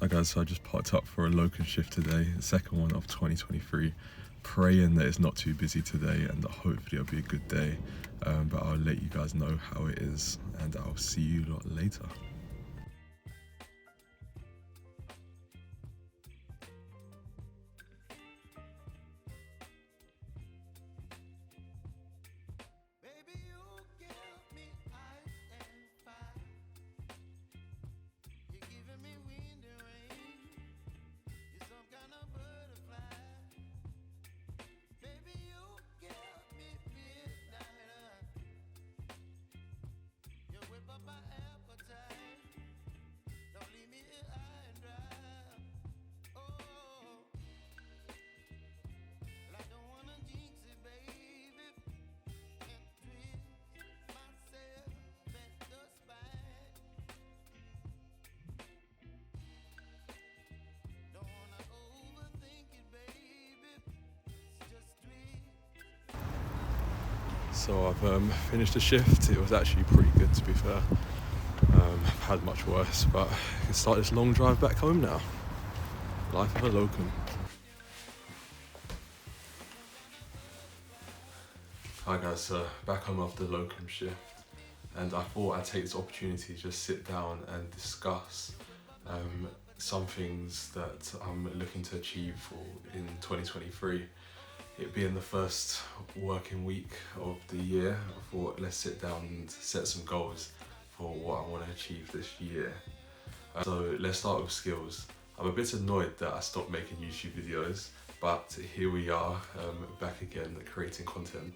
Hi guys, so I just parked up for a locum shift today, the second one of 2023. Praying that it's not too busy today and that hopefully it'll be a good day. But I'll let you guys know how it is and I'll see you lot later. So I've finished the shift. It was actually pretty good, to be fair. I've had much worse, but I can start this long drive back home now. Life of a locum. Hi guys, so back home after the locum shift, and I thought I'd take this opportunity to just sit down and discuss some things that I'm looking to achieve in 2023. It being the first working week of the year, I thought let's sit down and set some goals for what I want to achieve this year. So let's start with skills. I'm a bit annoyed that I stopped making YouTube videos, but here we are, back again creating content.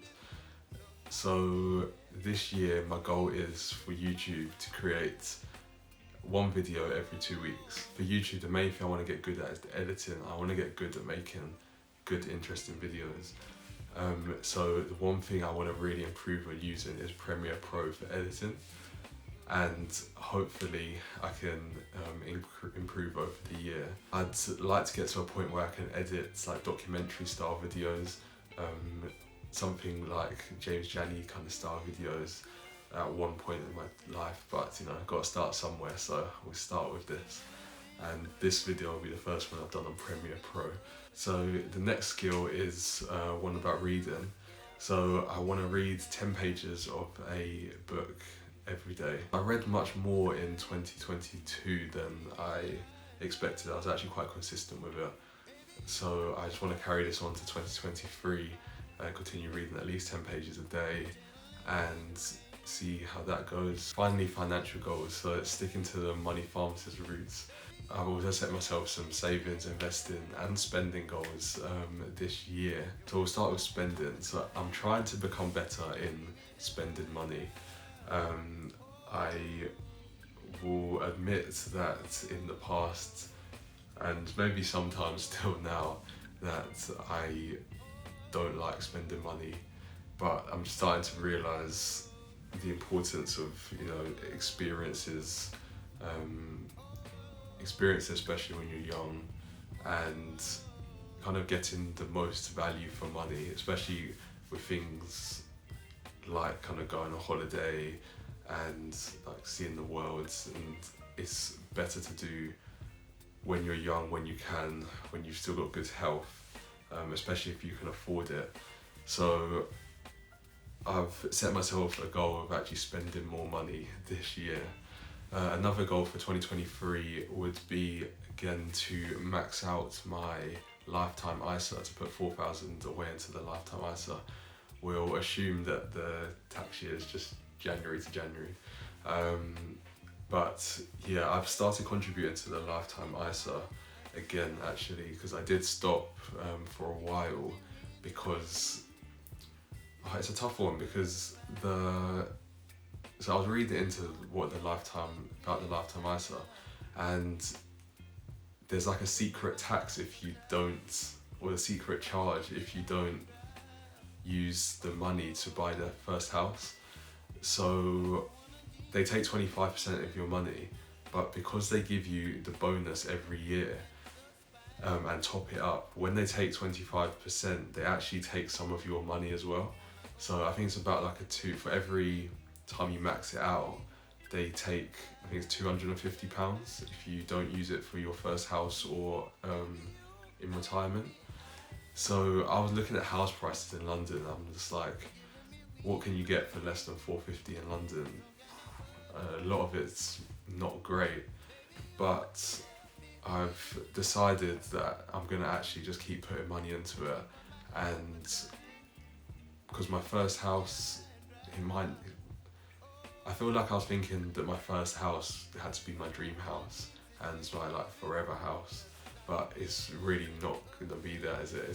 So this year my goal is for YouTube to create one video every 2 weeks. For YouTube, the main thing I want to get good at is the editing. I want to get good at making good, interesting videos. So the one thing I want to really improve on using is Premiere Pro for editing, and hopefully I can improve over the year. I'd like to get to a point where I can edit like documentary style videos, something like James Jani kind of style videos at one point in my life, but you know, I've got to start somewhere, so we'll start with this. And this video will be the first one I've done on Premiere Pro. So the next skill is one about reading. So I want to read 10 pages of a book every day. I read much more in 2022 than I expected. I was actually quite consistent with it. So I just want to carry this on to 2023 and continue reading at least 10 pages a day and see how that goes. Finally, financial goals. So it's sticking to the money pharmacist roots. I've also set myself some savings, investing and spending goals this year. So we'll start with spending. So I'm trying to become better in spending money. I will admit that in the past, and maybe sometimes still now, that I don't like spending money, but I'm starting to realise the importance of, you know, experiences, especially when you're young, and kind of getting the most value for money, especially with things like kind of going on holiday and like seeing the world. And it's better to do when you're young, when you can, when you've still got good health, especially if you can afford it. So I've set myself a goal of actually spending more money this year. Another goal for 2023 would be, again, to max out my lifetime ISA, to put 4,000 away into the lifetime ISA. We'll assume that the tax year is just January to January. But yeah, I've started contributing to the lifetime ISA again, actually, because I did stop for a while because it's a tough one, because so I was reading into about the lifetime ISA, and there's like a secret tax if you don't, or a secret charge if you don't use the money to buy the first house. So they take 25% of your money, but because they give you the bonus every year and top it up, when they take 25%, they actually take some of your money as well. So I think it's about like for every time you max it out, they take, I think it's £250 if you don't use it for your first house or in retirement. So I was looking at house prices in London, and I'm just like, what can you get for less than £450 in London? A lot of it's not great, but I've decided that I'm gonna actually just keep putting money into it, and because my first house, I feel like I was thinking that my first house had to be my dream house and my like forever house, but it's really not gonna be that, is it?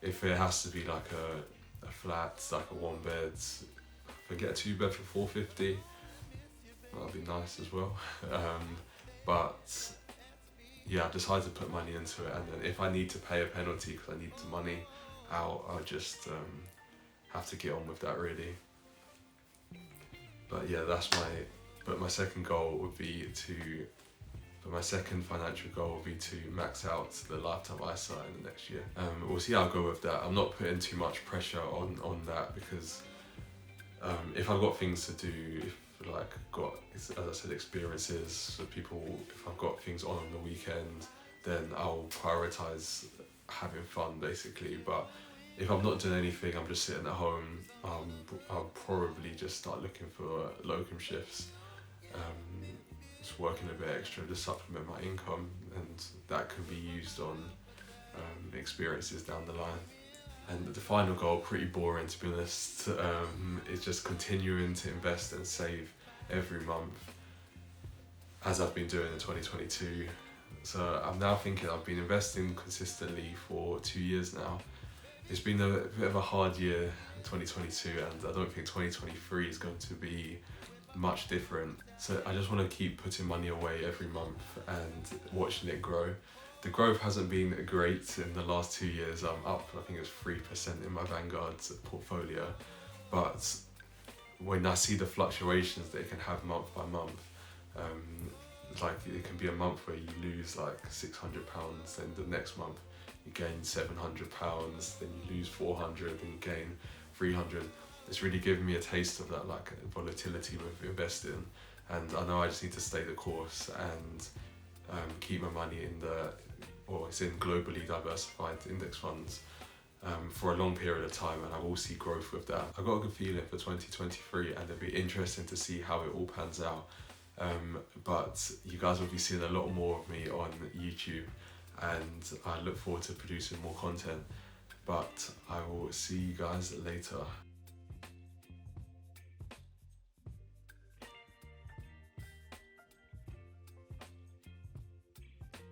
If it has to be like a flat, like a one bed, if I get a 2 bed for £450, that'd be nice as well. But yeah, I've decided to put money into it, and then if I need to pay a penalty because I need the money out, I'll just have to get on with that really. But yeah, but my second financial goal would be to max out the lifetime ISA in the next year. We'll see how I go with that. I'm not putting too much pressure on that, because if I've got things to do, as I said, experiences for people, if I've got things on the weekend, then I'll prioritise having fun basically. But if I'm not doing anything, I'm just sitting at home, I'll probably just start looking for locum shifts, just working a bit extra to supplement my income, and that can be used on experiences down the line. And the final goal, pretty boring to be honest, is just continuing to invest and save every month, as I've been doing in 2022. So I'm now thinking I've been investing consistently for 2 years now. It's been a bit of a hard year, 2022, and I don't think 2023 is going to be much different. So I just want to keep putting money away every month and watching it grow. The growth hasn't been great in the last 2 years. I'm up, I think it's 3% in my Vanguard portfolio. But when I see the fluctuations that it can have month by month, like it can be a month where you lose like £600, then the next month you gain £700, then you lose 400, then you gain 300. It's really given me a taste of that like volatility with investing, and I know I just need to stay the course and keep my money it's in globally diversified index funds for a long period of time, and I will see growth with that. I've got a good feeling for 2023, and it'll be interesting to see how it all pans out. But you guys will be seeing a lot more of me on YouTube, and I look forward to producing more content. But I will see you guys later.